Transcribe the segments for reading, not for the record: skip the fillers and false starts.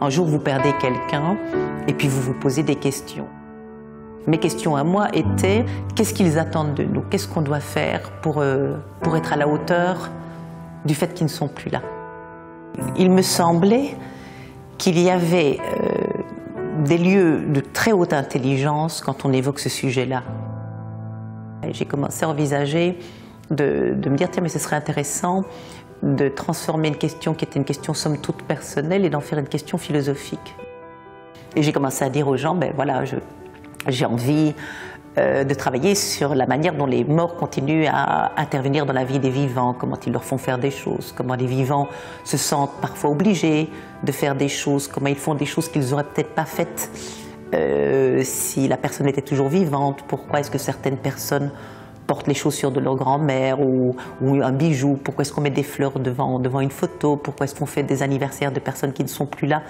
Un jour, vous perdez quelqu'un et puis vous vous posez des questions. Mes questions à moi étaient, qu'est-ce qu'ils attendent de nous? Qu'est-ce qu'on doit faire pour être à la hauteur du fait qu'ils ne sont plus là? Il me semblait qu'il y avait des lieux de très haute intelligence quand on évoque ce sujet-là. J'ai commencé à envisager de me dire, tiens, mais ce serait intéressant de transformer une question qui était une question somme toute personnelle et d'en faire une question philosophique. Et j'ai commencé à dire aux gens, ben voilà, j'ai envie de travailler sur la manière dont les morts continuent à intervenir dans la vie des vivants, comment ils leur font faire des choses, comment les vivants se sentent parfois obligés de faire des choses, comment ils font des choses qu'ils n'auraient peut-être pas faites si la personne était toujours vivante, pourquoi est-ce que certaines personnes portent les chaussures de leur grand-mère ou un bijou, pourquoi est-ce qu'on met des fleurs devant une photo, pourquoi est-ce qu'on fait des anniversaires de personnes qui ne sont plus là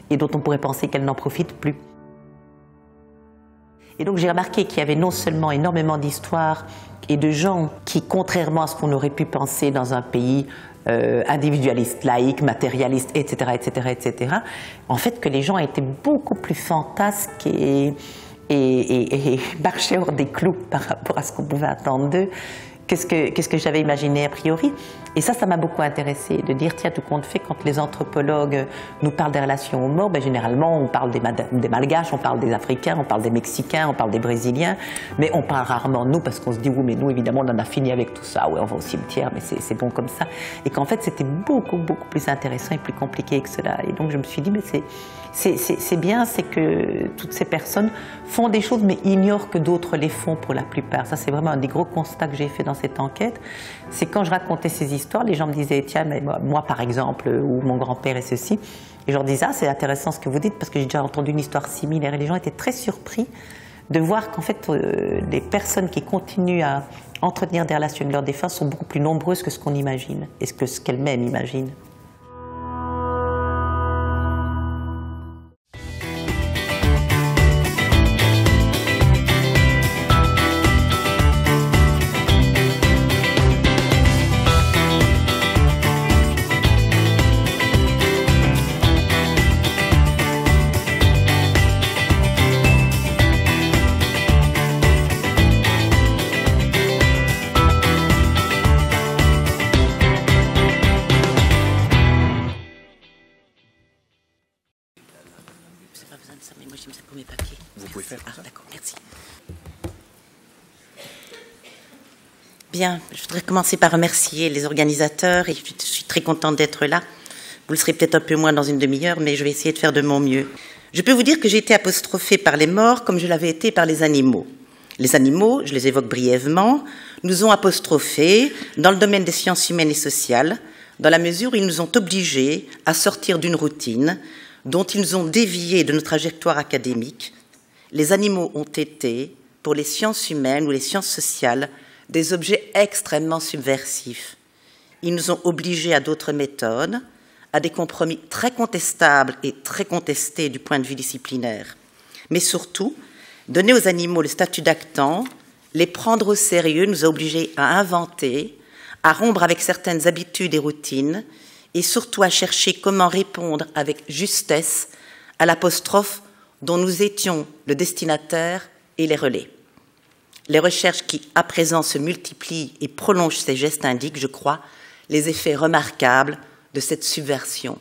et dont on pourrait penser qu'elles n'en profitent plus. Et donc j'ai remarqué qu'il y avait non seulement énormément d'histoires et de gens qui, contrairement à ce qu'on aurait pu penser dans un pays individualiste, laïque, matérialiste, etc., etc., etc., en fait que les gens étaient beaucoup plus fantasques et marchaient hors des clous par rapport à ce qu'on pouvait attendre d'eux, qu'est-ce que j'avais imaginé a priori. Et ça m'a beaucoup intéressée, de dire, tiens, tout compte fait, quand les anthropologues nous parlent des relations aux morts, ben, généralement, on parle des Malgaches, on parle des Africains, on parle des Mexicains, on parle des Brésiliens, mais on parle rarement de nous, parce qu'on se dit, oui, mais nous, évidemment, on en a fini avec tout ça, ouais, on va au cimetière, mais c'est bon comme ça. Et qu'en fait, c'était beaucoup, beaucoup plus intéressant et plus compliqué que cela. Et donc, je me suis dit, mais c'est bien, c'est que toutes ces personnes font des choses, mais ignorent que d'autres les font pour la plupart. Ça, c'est vraiment un des gros constats que j'ai fait dans cette enquête. C'est quand je racontais ces histoires, les gens me disaient, tiens, mais moi par exemple, ou mon grand-père et ceci, et je leur disais, ah, c'est intéressant ce que vous dites, parce que j'ai déjà entendu une histoire similaire, et les gens étaient très surpris de voir qu'en fait, les personnes qui continuent à entretenir des relations avec leurs défunts sont beaucoup plus nombreuses que ce qu'on imagine, et que ce qu'elles-mêmes imaginent. Mais moi j'aime ça pour mes papiers. Vous pouvez faire ça. D'accord, merci. Bien, je voudrais commencer par remercier les organisateurs et je suis très contente d'être là. Vous le serez peut-être un peu moins dans une demi-heure, mais je vais essayer de faire de mon mieux. Je peux vous dire que j'ai été apostrophée par les morts comme je l'avais été par les animaux. Les animaux, je les évoque brièvement, nous ont apostrophés dans le domaine des sciences humaines et sociales, dans la mesure où ils nous ont obligés à sortir d'une routine dont ils nous ont dévié de nos trajectoires académiques. Les animaux ont été, pour les sciences humaines ou les sciences sociales, des objets extrêmement subversifs. Ils nous ont obligés à d'autres méthodes, à des compromis très contestables et très contestés du point de vue disciplinaire. Mais surtout, donner aux animaux le statut d'actants, les prendre au sérieux, nous a obligés à inventer, à rompre avec certaines habitudes et routines, et surtout à chercher comment répondre avec justesse à l'apostrophe dont nous étions le destinataire et les relais. Les recherches qui, à présent, se multiplient et prolongent ces gestes indiquent, je crois, les effets remarquables de cette subversion.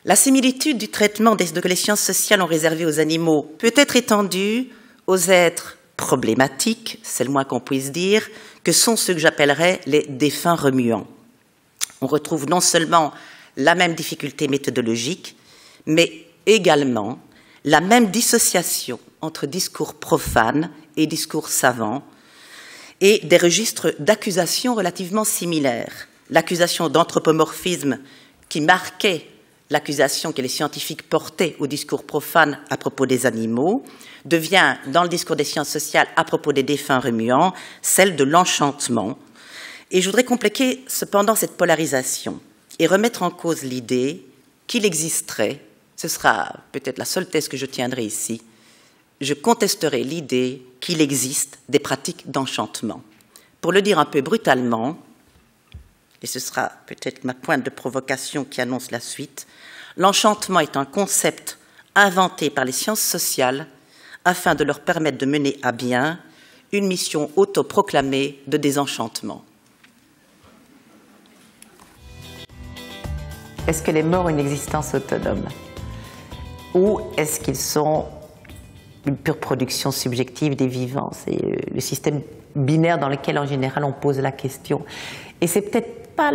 La similitude du traitement que les sciences sociales ont réservé aux animaux peut être étendue aux êtres problématiques, c'est le moins qu'on puisse dire, que sont ceux que j'appellerais les défunts remuants. On retrouve non seulement la même difficulté méthodologique, mais également la même dissociation entre discours profanes et discours savants, et des registres d'accusation relativement similaires. L'accusation d'anthropomorphisme qui marquait l'accusation que les scientifiques portaient au discours profane à propos des animaux devient, dans le discours des sciences sociales à propos des défunts remuants, celle de l'enchantement. Et je voudrais compléter cependant cette polarisation et remettre en cause l'idée qu'il existerait, ce sera peut-être la seule thèse que je tiendrai ici, je contesterai l'idée qu'il existe des pratiques d'enchantement. Pour le dire un peu brutalement, et ce sera peut-être ma pointe de provocation qui annonce la suite, L'enchantement est un concept inventé par les sciences sociales afin de leur permettre de mener à bien une mission autoproclamée de désenchantement. Est-ce que les morts ont une existence autonome? Ou est-ce qu'ils sont une pure production subjective des vivants? C'est le système binaire dans lequel, en général, on pose la question. Et c'est peut-être pas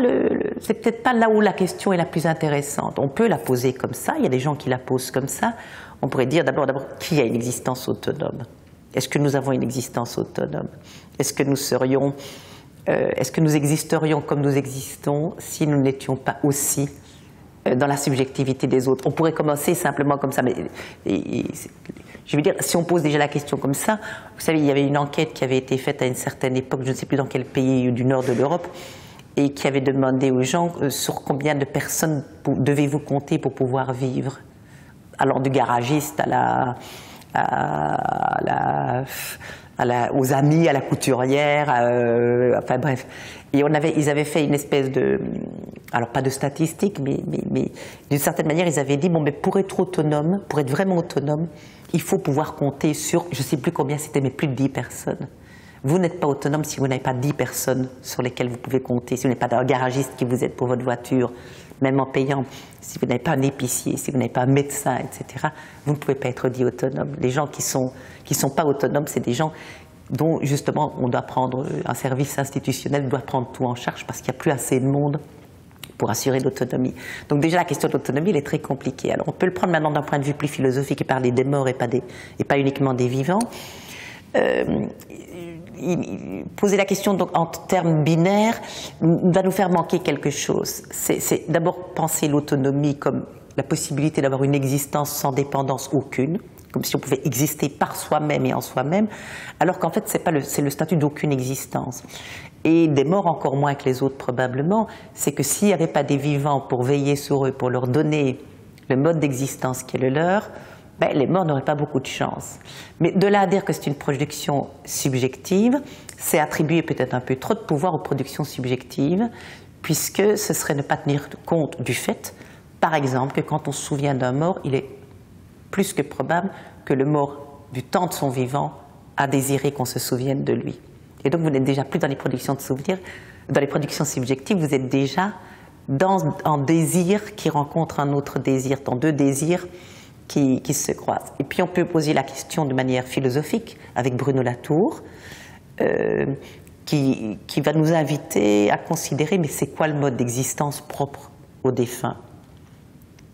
là où la question est la plus intéressante. On peut la poser comme ça, il y a des gens qui la posent comme ça. On pourrait dire d'abord, qui a une existence autonome? Est-ce que nous avons une existence autonome? Est-ce que nous existerions comme nous existons si nous n'étions pas aussi dans la subjectivité des autres? On pourrait commencer simplement comme ça, mais je veux dire, si on pose déjà la question comme ça, vous savez, il y avait une enquête qui avait été faite à une certaine époque, je ne sais plus dans quel pays du nord de l'Europe, et qui avait demandé aux gens sur combien de personnes devez-vous compter pour pouvoir vivre, allant du garagiste aux amis, à la couturière, enfin bref. Et ils avaient fait une espèce de, alors pas de statistique, mais d'une certaine manière, ils avaient dit, bon, mais pour être autonome, pour être vraiment autonome, il faut pouvoir compter sur, je ne sais plus combien c'était, mais plus de 10 personnes. Vous n'êtes pas autonome si vous n'avez pas 10 personnes sur lesquelles vous pouvez compter, si vous n'êtes pas un garagiste qui vous aide pour votre voiture, même en payant, si vous n'avez pas un épicier, si vous n'avez pas un médecin, etc., vous ne pouvez pas être dit autonome. Les gens qui sont pas autonomes, c'est des gens dont, justement, on doit prendre, un service institutionnel doit prendre tout en charge parce qu'il n'y a plus assez de monde pour assurer l'autonomie. Donc déjà, la question de l'autonomie, elle est très compliquée. Alors on peut le prendre maintenant d'un point de vue plus philosophique et parler des morts et pas uniquement des vivants. Poser la question donc, en termes binaires va nous faire manquer quelque chose. C'est d'abord penser l'autonomie comme la possibilité d'avoir une existence sans dépendance aucune, comme si on pouvait exister par soi-même et en soi-même, alors qu'en fait c'est le statut d'aucune existence. Et des morts encore moins que les autres probablement, c'est que s'il n'y avait pas des vivants pour veiller sur eux, pour leur donner le mode d'existence qui est le leur, ben, les morts n'auraient pas beaucoup de chance. Mais de là à dire que c'est une production subjective, c'est attribuer peut-être un peu trop de pouvoir aux productions subjectives, puisque ce serait ne pas tenir compte du fait, par exemple, que quand on se souvient d'un mort, il est plus que probable que le mort du temps de son vivant a désiré qu'on se souvienne de lui. Et donc vous n'êtes déjà plus dans les productions de souvenirs, dans les productions subjectives, vous êtes déjà dans un désir qui rencontre un autre désir, dans deux désirs qui se croisent. Et puis on peut poser la question de manière philosophique avec Bruno Latour, qui va nous inviter à considérer, mais c'est quoi le mode d'existence propre aux défunts?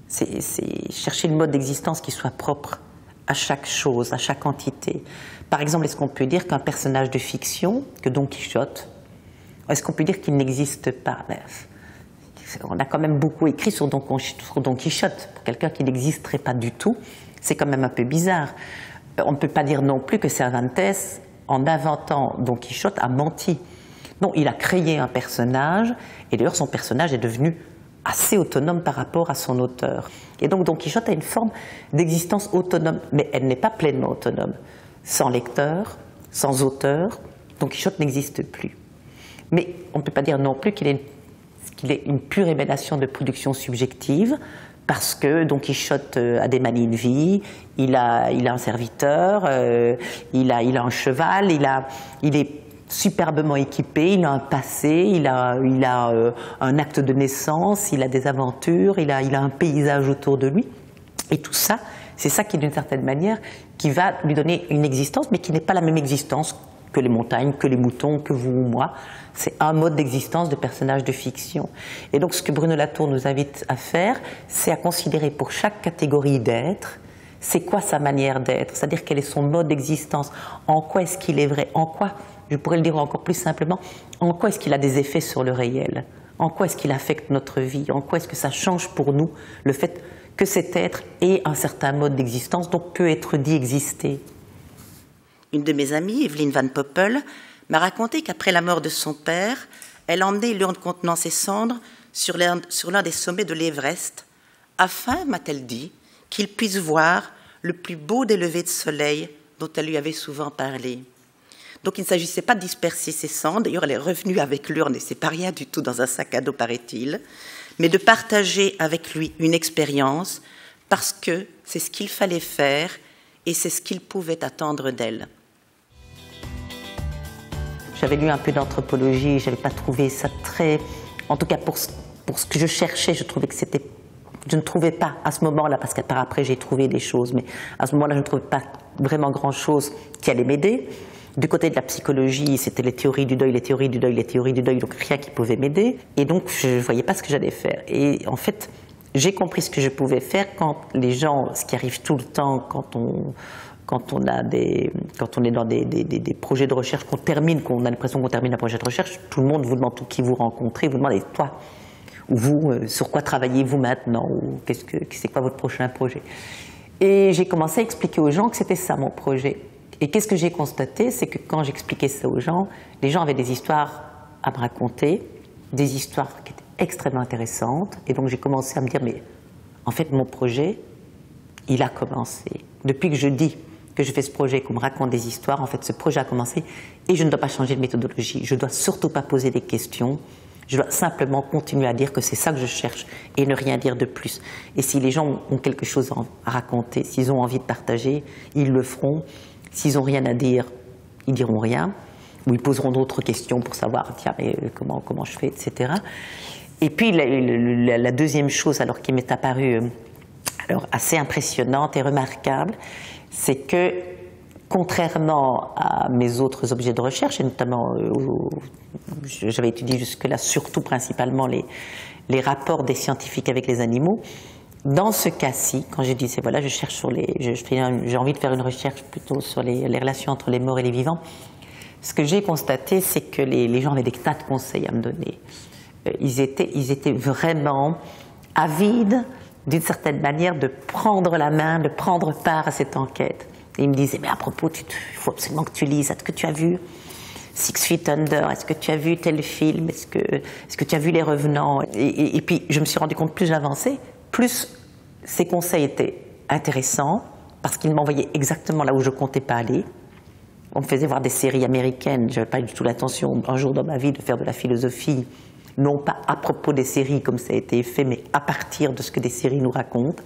C'est chercher le mode d'existence qui soit propre à chaque chose, à chaque entité. Par exemple, est-ce qu'on peut dire qu'un personnage de fiction, que Don Quichotte, est-ce qu'on peut dire qu'il n'existe pas? On a quand même beaucoup écrit sur Don Quichotte. Pour quelqu'un qui n'existerait pas du tout, c'est quand même un peu bizarre. On ne peut pas dire non plus que Cervantes, en inventant Don Quichotte, a menti. Non, il a créé un personnage, et d'ailleurs son personnage est devenu assez autonome par rapport à son auteur. Et donc Don Quichotte a une forme d'existence autonome, mais elle n'est pas pleinement autonome. Sans lecteur, sans auteur, Don Quichotte n'existe plus. Mais on ne peut pas dire non plus qu'il est une pure émanation de production subjective, parce que Don Quichotte a des manies de vie, il a un serviteur, il a un cheval, il est superbement équipé, il a un passé, il a un acte de naissance, il a des aventures, il a un paysage autour de lui. Et tout ça, c'est ça qui, d'une certaine manière, qui va lui donner une existence, mais qui n'est pas la même existence que les montagnes, que les moutons, que vous ou moi. C'est un mode d'existence de personnage de fiction. Et donc ce que Bruno Latour nous invite à faire, c'est à considérer pour chaque catégorie d'être, c'est quoi sa manière d'être, c'est-à-dire quel est son mode d'existence, en quoi est-ce qu'il est vrai, en quoi, je pourrais le dire encore plus simplement, en quoi est-ce qu'il a des effets sur le réel, en quoi est-ce qu'il affecte notre vie, en quoi est-ce que ça change pour nous le fait que cet être ait un certain mode d'existence, donc peut être dit exister. Une de mes amies, Evelyne Van Poppel, m'a raconté qu'après la mort de son père, elle emmenait l'urne contenant ses cendres sur l'un des sommets de l'Everest, afin, m'a-t-elle dit, qu'il puisse voir le plus beau des levers de soleil dont elle lui avait souvent parlé. Donc il ne s'agissait pas de disperser ses cendres, d'ailleurs elle est revenue avec l'urne et c'est pas rien du tout dans un sac à dos paraît-il, mais de partager avec lui une expérience parce que c'est ce qu'il fallait faire et c'est ce qu'il pouvait attendre d'elle. J'avais lu un peu d'anthropologie, je n'avais pas trouvé ça très... En tout cas, pour ce que je cherchais, je trouvais que c'était... Je ne trouvais pas à ce moment-là, parce que par après j'ai trouvé des choses, mais à ce moment-là je ne trouvais pas vraiment grand-chose qui allait m'aider. Du côté de la psychologie, c'était les théories du deuil, les théories du deuil, les théories du deuil, donc rien qui pouvait m'aider. Et donc je ne voyais pas ce que j'allais faire. Et en fait, j'ai compris ce que je pouvais faire quand les gens, ce qui arrive tout le temps quand on est dans des projets de recherche, qu'on a l'impression qu'on termine un projet de recherche, tout le monde vous demande qui vous rencontrez, vous demandez toi, ou vous, sur quoi travaillez-vous maintenant, ou c'est quoi votre prochain projet. Et j'ai commencé à expliquer aux gens que c'était ça mon projet. Et qu'est-ce que j'ai constaté, c'est que quand j'expliquais ça aux gens, les gens avaient des histoires à me raconter, des histoires qui étaient extrêmement intéressantes, et donc j'ai commencé à me dire, mais en fait mon projet, il a commencé. Depuis que je dis que je fais ce projet, qu'on me raconte des histoires, en fait ce projet a commencé et je ne dois pas changer de méthodologie, je ne dois surtout pas poser des questions, je dois simplement continuer à dire que c'est ça que je cherche et ne rien dire de plus. Et si les gens ont quelque chose à raconter, s'ils ont envie de partager, ils le feront. S'ils n'ont rien à dire, ils diront rien, ou ils poseront d'autres questions pour savoir tiens, mais comment je fais, etc. Et puis la deuxième chose alors qui m'est apparue assez impressionnante et remarquable, c'est que, contrairement à mes autres objets de recherche, et notamment, j'avais étudié jusque-là surtout principalement les rapports des scientifiques avec les animaux, dans ce cas-ci, quand je disais, voilà, j'ai envie de faire une recherche plutôt sur les relations entre les morts et les vivants, ce que j'ai constaté, c'est que les gens avaient des tas de conseils à me donner. Ils étaient vraiment avides, d'une certaine manière, de prendre la main, de prendre part à cette enquête. Et ils me disaient, mais à propos, il faut absolument que tu lises. Est-ce que tu as vu Six Feet Under? Est-ce que tu as vu tel film? Est-ce que tu as vu Les Revenants? Et puis, je me suis rendu compte, plus j'avançais, plus ces conseils étaient intéressants, parce qu'ils m'envoyaient exactement là où je comptais pas aller. On me faisait voir des séries américaines, je n'avais pas du tout l'intention, un jour dans ma vie, de faire de la philosophie, non pas à propos des séries comme ça a été fait, mais à partir de ce que des séries nous racontent,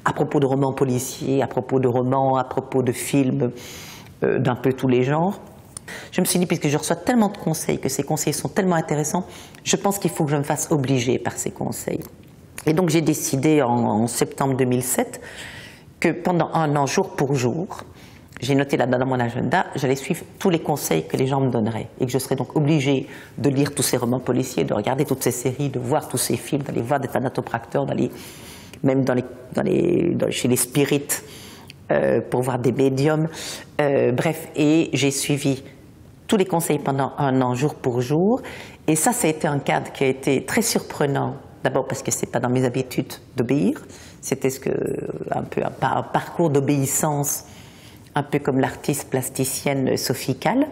à propos de romans policiers, à propos de romans, à propos de films d'un peu tous les genres. Je me suis dit, puisque je reçois tellement de conseils, que ces conseils sont tellement intéressants, je pense qu'il faut que je me fasse obliger par ces conseils. Et donc j'ai décidé en septembre 2007 que pendant un an, jour pour jour, j'ai noté là dans mon agenda, j'allais suivre tous les conseils que les gens me donneraient et que je serais donc obligée de lire tous ces romans policiers, de regarder toutes ces séries, de voir tous ces films, d'aller voir des thanatopracteurs, même chez les spirites pour voir des médiums. Bref, et j'ai suivi tous les conseils pendant un an, jour pour jour. Et ça a été un cadre qui a été très surprenant. D'abord parce que ce n'est pas dans mes habitudes d'obéir. C'était un peu un parcours d'obéissance, un peu comme l'artiste plasticienne Sophie Calle,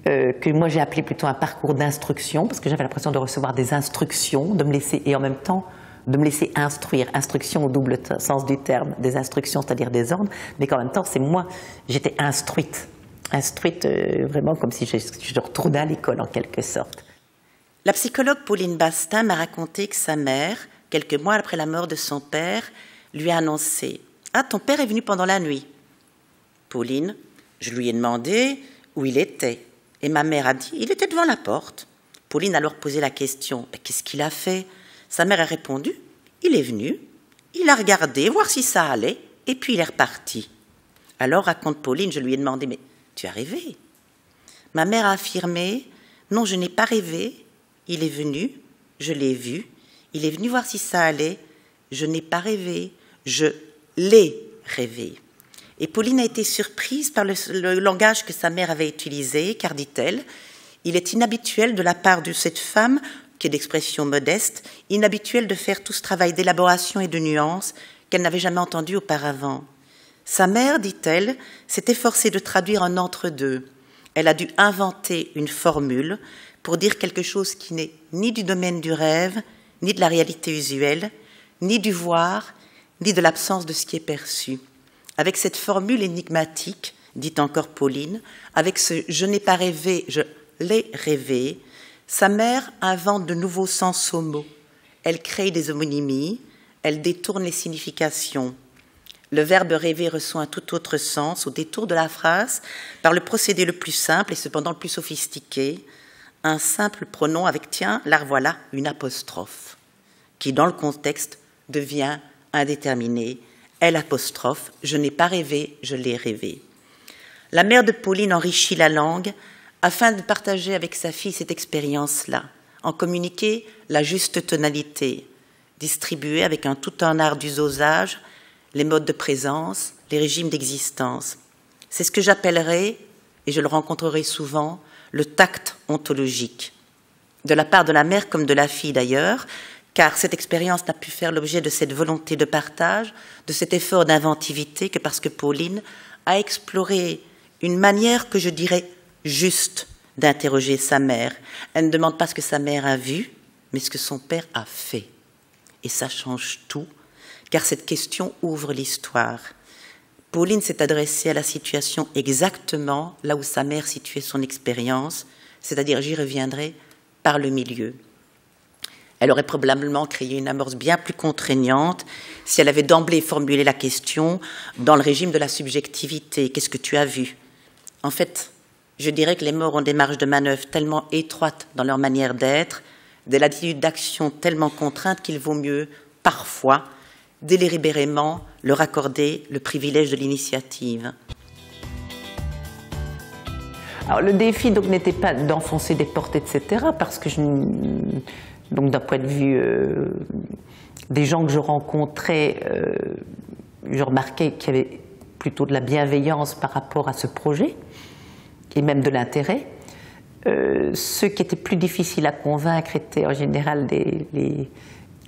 que moi j'ai appelé plutôt un parcours d'instruction, parce que j'avais l'impression de recevoir des instructions, de me laisser, et en même temps de me laisser instruire. Instruction au double sens du terme, des instructions, c'est-à-dire des ordres, mais qu'en même temps, c'est moi, j'étais instruite. Instruite vraiment comme si je retournais à l'école en quelque sorte. La psychologue Pauline Bastin m'a raconté que sa mère, quelques mois après la mort de son père, lui a annoncé « Ah, ton père est venu pendant la nuit ». Pauline, je lui ai demandé où il était. Et ma mère a dit, il était devant la porte. Pauline a alors posé la question, qu'est-ce qu'il a fait? Sa mère a répondu, il est venu, il a regardé, voir si ça allait, et puis il est reparti. Alors, raconte Pauline, je lui ai demandé, mais tu as rêvé? Ma mère a affirmé, non, je n'ai pas rêvé, il est venu, je l'ai vu, il est venu voir si ça allait, je n'ai pas rêvé, je l'ai rêvé. Et Pauline a été surprise par le langage que sa mère avait utilisé, car, dit-elle, il est inhabituel de la part de cette femme, qui est d'expression modeste, inhabituel de faire tout ce travail d'élaboration et de nuance qu'elle n'avait jamais entendu auparavant. Sa mère, dit-elle, s'est efforcée de traduire un entre-deux. Elle a dû inventer une formule pour dire quelque chose qui n'est ni du domaine du rêve, ni de la réalité visuelle, ni du voir, ni de l'absence de ce qui est perçu. Avec cette formule énigmatique, dit encore Pauline, avec ce « je n'ai pas rêvé, je l'ai rêvé », sa mère invente de nouveaux sens aux mots. Elle crée des homonymies, elle détourne les significations. Le verbe rêver reçoit un tout autre sens au détour de la phrase par le procédé le plus simple et cependant le plus sophistiqué, un simple pronom avec, tiens, là voilà, une apostrophe, qui dans le contexte devient indéterminé. Elle apostrophe, je n'ai pas rêvé, je l'ai rêvé. La mère de Pauline enrichit la langue afin de partager avec sa fille cette expérience-là, en communiquer la juste tonalité, distribuer avec un tout un art d'usage les modes de présence, les régimes d'existence. C'est ce que j'appellerais, et je le rencontrerai souvent, le tact ontologique, de la part de la mère comme de la fille d'ailleurs, car cette expérience n'a pu faire l'objet de cette volonté de partage, de cet effort d'inventivité que parce que Pauline a exploré une manière que je dirais juste d'interroger sa mère. Elle ne demande pas ce que sa mère a vu, mais ce que son père a fait. Et ça change tout, car cette question ouvre l'histoire. Pauline s'est adressée à la situation exactement là où sa mère situait son expérience, c'est-à-dire, j'y reviendrai, par le milieu. Elle aurait probablement créé une amorce bien plus contraignante si elle avait d'emblée formulé la question dans le régime de la subjectivité. Qu'est-ce que tu as vu? En fait, je dirais que les morts ont des marges de manœuvre tellement étroites dans leur manière d'être, des latitudes d'action tellement contraintes qu'il vaut mieux, parfois, délibérément leur accorder le privilège de l'initiative. Alors le défi donc n'était pas d'enfoncer des portes, etc., parce que donc d'un point de vue des gens que je rencontrais, je remarquais qu'il y avait plutôt de la bienveillance par rapport à ce projet, et même de l'intérêt. Ceux qui étaient plus difficiles à convaincre étaient en général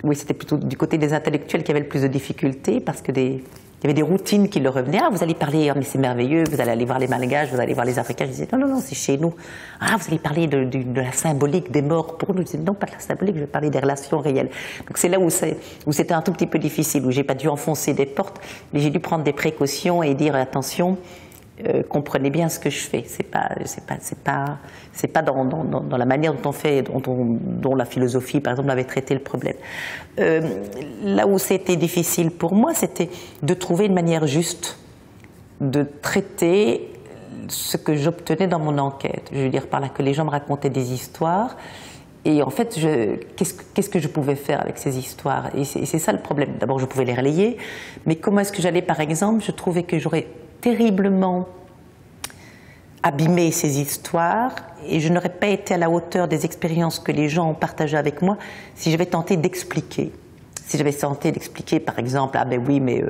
oui, c'était plutôt du côté des intellectuels qui avaient le plus de difficultés, parce que il y avait des routines qui leur revenaient. Ah, vous allez parler, oh, mais c'est merveilleux, vous allez aller voir les Malgaches, vous allez voir les Africains. Je disais, non, non, non, c'est chez nous. Ah, vous allez parler de la symbolique des morts pour nous. Je disais, non, pas de la symbolique, je vais parler des relations réelles. Donc c'est là où c'était un tout petit peu difficile, où j'ai pas dû enfoncer des portes, mais j'ai dû prendre des précautions et dire, attention, comprenez bien ce que je fais. C'est pas dans la manière dont on fait, dont la philosophie, par exemple, avait traité le problème. Là où c'était difficile pour moi, c'était de trouver une manière juste de traiter ce que j'obtenais dans mon enquête. Je veux dire par là que les gens me racontaient des histoires, et en fait, qu'est-ce que je pouvais faire avec ces histoires? Et c'est ça le problème. D'abord, je pouvais les relayer, mais comment est-ce que j'allais, par exemple, je trouvais que j'aurais terriblement abîmé ces histoires, et je n'aurais pas été à la hauteur des expériences que les gens ont partagées avec moi si j'avais tenté d'expliquer. Si j'avais tenté d'expliquer, par exemple, ah ben oui, mais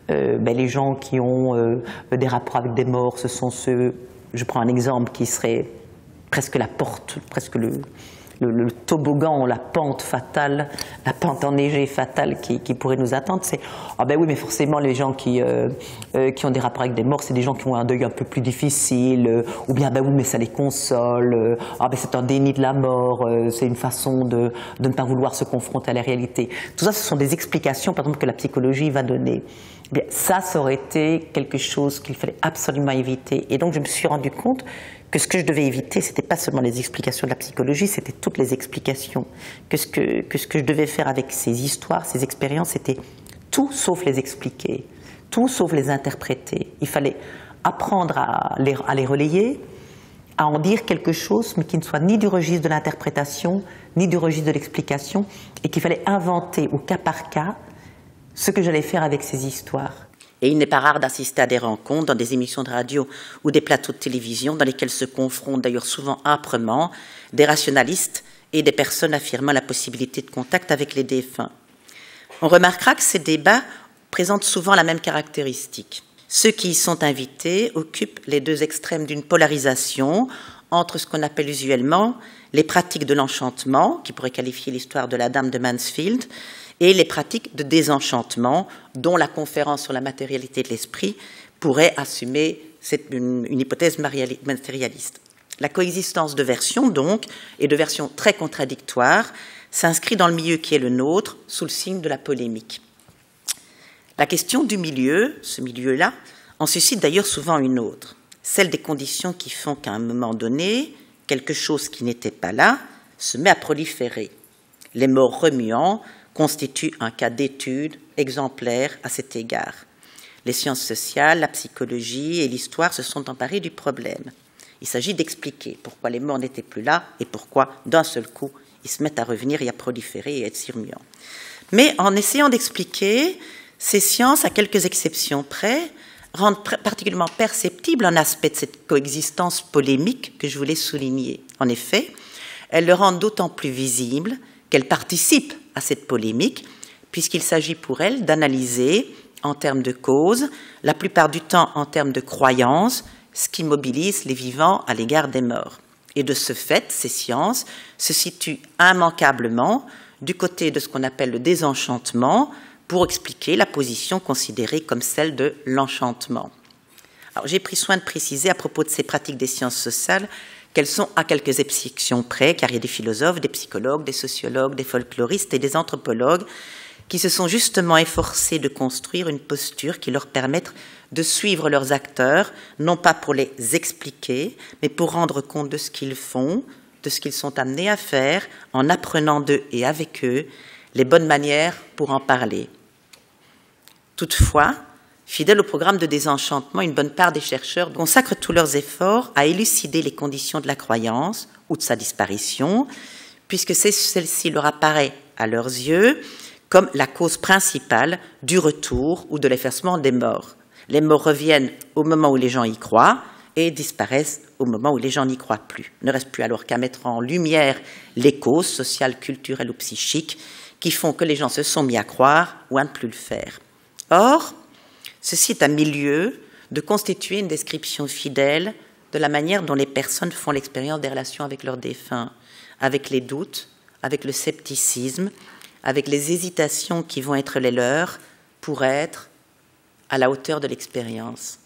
les gens qui ont des rapports avec des morts, ce sont ceux, je prends un exemple qui serait presque la porte, presque le toboggan, la pente fatale, la pente enneigée fatale qui pourrait nous attendre, c'est ah ben oui, mais forcément les gens qui ont des rapports avec des morts, c'est des gens qui ont un deuil un peu plus difficile, ou bien ben oui, mais ça les console, ah ben c'est un déni de la mort, c'est une façon de ne pas vouloir se confronter à la réalité. Tout ça, ce sont des explications, par exemple, que la psychologie va donner. Eh bien, ça aurait été quelque chose qu'il fallait absolument éviter. Et donc je me suis rendu compte que ce que je devais éviter, c'était pas seulement les explications de la psychologie, c'était toutes les explications. Que ce que je devais faire avec ces histoires, ces expériences, c'était tout sauf les expliquer, tout sauf les interpréter. Il fallait apprendre à les relayer, à en dire quelque chose, mais qui ne soit ni du registre de l'interprétation, ni du registre de l'explication, et qu'il fallait inventer au cas par cas ce que j'allais faire avec ces histoires. Et il n'est pas rare d'assister à des rencontres dans des émissions de radio ou des plateaux de télévision dans lesquels se confrontent d'ailleurs souvent âprement des rationalistes et des personnes affirmant la possibilité de contact avec les défunts. On remarquera que ces débats présentent souvent la même caractéristique. Ceux qui y sont invités occupent les deux extrêmes d'une polarisation entre ce qu'on appelle usuellement les pratiques de l'enchantement, qui pourraient qualifier l'histoire de la Dame de Mansfield, et les pratiques de désenchantement, dont la conférence sur la matérialité de l'esprit pourrait assumer une hypothèse matérialiste. La coexistence de versions, donc, et de versions très contradictoires, s'inscrit dans le milieu qui est le nôtre, sous le signe de la polémique. La question du milieu, ce milieu-là, en suscite d'ailleurs souvent une autre. celle des conditions qui font qu'à un moment donné, quelque chose qui n'était pas là se met à proliférer. Les morts remuants constituent un cas d'étude exemplaire à cet égard. Les sciences sociales, la psychologie et l'histoire se sont emparées du problème. Il s'agit d'expliquer pourquoi les morts n'étaient plus là et pourquoi, d'un seul coup, ils se mettent à revenir et à proliférer et à être si remuants. Mais en essayant d'expliquer, ces sciences, à quelques exceptions près, rendent particulièrement perceptible un aspect de cette coexistence polémique que je voulais souligner. En effet, elles le rendent d'autant plus visible qu'elles participent à cette polémique, puisqu'il s'agit pour elles d'analyser, en termes de causes, la plupart du temps en termes de croyances, ce qui mobilise les vivants à l'égard des morts. Et de ce fait, ces sciences se situent immanquablement du côté de ce qu'on appelle le désenchantement pour expliquer la position considérée comme celle de l'enchantement. Alors, j'ai pris soin de préciser à propos de ces pratiques des sciences sociales qu'elles sont à quelques exceptions près, car il y a des philosophes, des psychologues, des sociologues, des folkloristes et des anthropologues qui se sont justement efforcés de construire une posture qui leur permette de suivre leurs acteurs, non pas pour les expliquer, mais pour rendre compte de ce qu'ils font, de ce qu'ils sont amenés à faire, en apprenant d'eux et avec eux les bonnes manières pour en parler. Toutefois, fidèles au programme de désenchantement, une bonne part des chercheurs consacrent tous leurs efforts à élucider les conditions de la croyance ou de sa disparition, puisque celle-ci leur apparaît à leurs yeux comme la cause principale du retour ou de l'effacement des morts. Les morts reviennent au moment où les gens y croient et disparaissent au moment où les gens n'y croient plus. Il ne reste plus alors qu'à mettre en lumière les causes sociales, culturelles ou psychiques qui font que les gens se sont mis à croire ou à ne plus le faire. Or, ceci est à milieu de constituer une description fidèle de la manière dont les personnes font l'expérience des relations avec leurs défunts, avec les doutes, avec le scepticisme, avec les hésitations qui vont être les leurs pour être à la hauteur de l'expérience.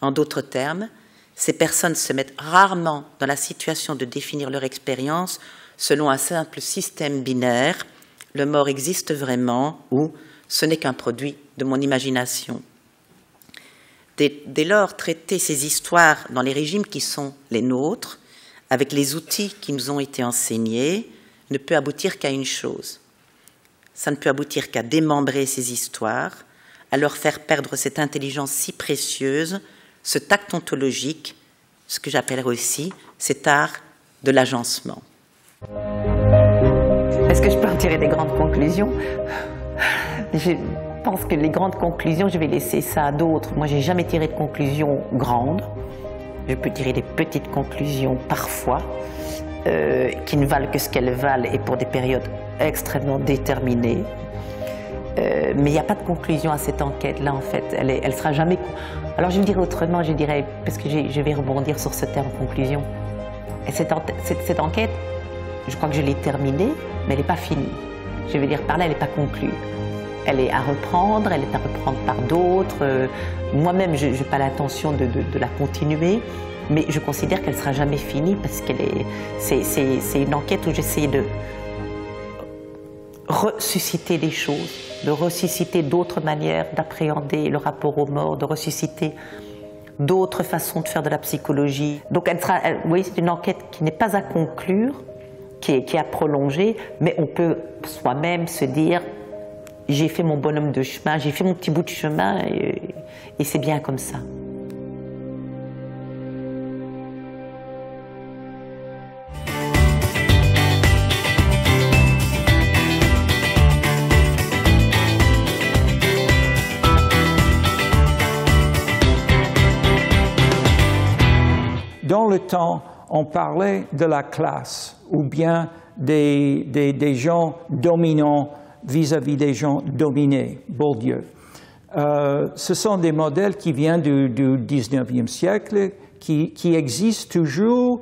En d'autres termes, ces personnes se mettent rarement dans la situation de définir leur expérience selon un simple système binaire, le mort existe vraiment ou ce n'est qu'un produit de mon imagination. Dès lors, traiter ces histoires dans les régimes qui sont les nôtres, avec les outils qui nous ont été enseignés, ne peut aboutir qu'à une chose. Ça ne peut aboutir qu'à démembrer ces histoires, à leur faire perdre cette intelligence si précieuse, ce tact ontologique, ce que j'appellerais aussi cet art de l'agencement. Est-ce que je peux en tirer des grandes conclusions ? Je pense que les grandes conclusions, je vais laisser ça à d'autres. Moi, je n'ai jamais tiré de conclusions grandes. Je peux tirer des petites conclusions parfois, qui ne valent que ce qu'elles valent et pour des périodes extrêmement déterminées. Mais il n'y a pas de conclusion à cette enquête-là, en fait. Elle sera jamais... Alors, je le dirais autrement, je dirais, parce que je vais rebondir sur ce terme conclusion. Et cette enquête, je crois que je l'ai terminée, mais elle n'est pas finie. Je veux dire, par là, elle n'est pas conclue. Elle est à reprendre, elle est à reprendre par d'autres. Moi-même, je n'ai pas l'intention de la continuer, mais je considère qu'elle ne sera jamais finie parce c'est une enquête où j'essaie de ressusciter les choses, de ressusciter d'autres manières d'appréhender le rapport aux morts, de ressusciter d'autres façons de faire de la psychologie. Donc oui, c'est une enquête qui n'est pas à conclure, qui est à prolonger, mais on peut soi-même se dire j'ai fait mon bonhomme de chemin, j'ai fait mon petit bout de chemin et c'est bien comme ça. Dans le temps, on parlait de la classe ou bien des gens dominants vis-à-vis des gens dominés, Bourdieu. Ce sont des modèles qui viennent du 19e siècle, qui existent toujours,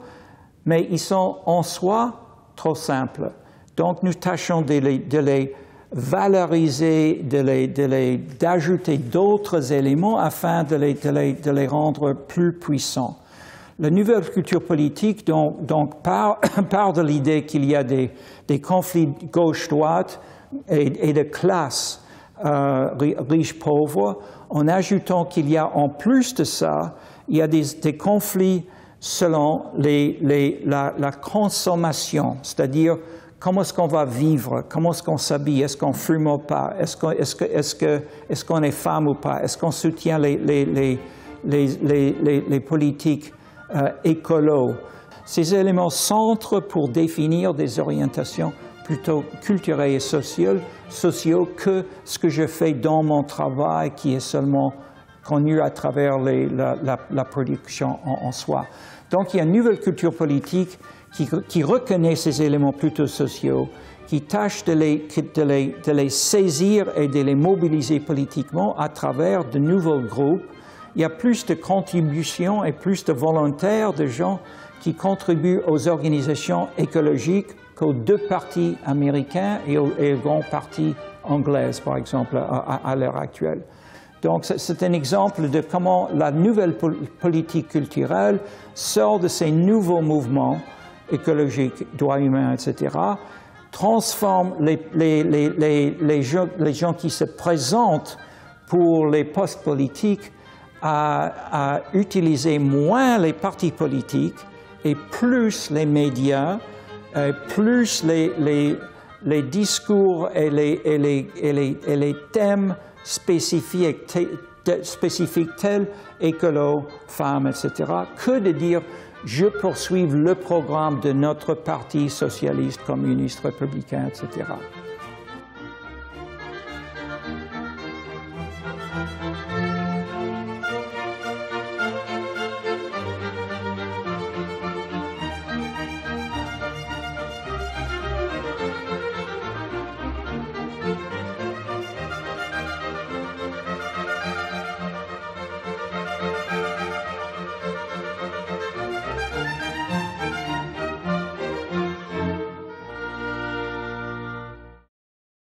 mais ils sont en soi trop simples. Donc nous tâchons de les valoriser, d'ajouter d'autres éléments afin de les rendre plus puissants. La nouvelle culture politique donc part de l'idée qu'il y a des conflits gauche-droite et de classes riches-pauvres, en ajoutant qu'il y a en plus de ça Il y a des conflits selon la consommation, c'est-à-dire comment est-ce qu'on va vivre, comment est-ce qu'on s'habille, est-ce qu'on fume ou pas, est-ce qu'on est femme ou pas, est-ce qu'on soutient les politiques écolos. Ces éléments centrent pour définir des orientations plutôt culturels et sociaux que ce que je fais dans mon travail qui est seulement connu à travers la production en soi. Donc il y a une nouvelle culture politique qui reconnaît ces éléments plutôt sociaux, qui tâche de les saisir et de les mobiliser politiquement à travers de nouveaux groupes. Il y a plus de contributions et plus de volontaires, de gens qui contribuent aux organisations écologiques qu'aux deux partis américains et aux grands partis anglais, par exemple, à l'heure actuelle. Donc, c'est un exemple de comment la nouvelle politique culturelle sort de ces nouveaux mouvements écologiques, droits humains, etc., transforme les gens qui se présentent pour les postes politiques à utiliser moins les partis politiques et plus les médias, plus les discours et les thèmes spécifiques tels écolo, femmes, etc., que de dire « je poursuis le programme de notre parti socialiste, communiste, républicain, etc. »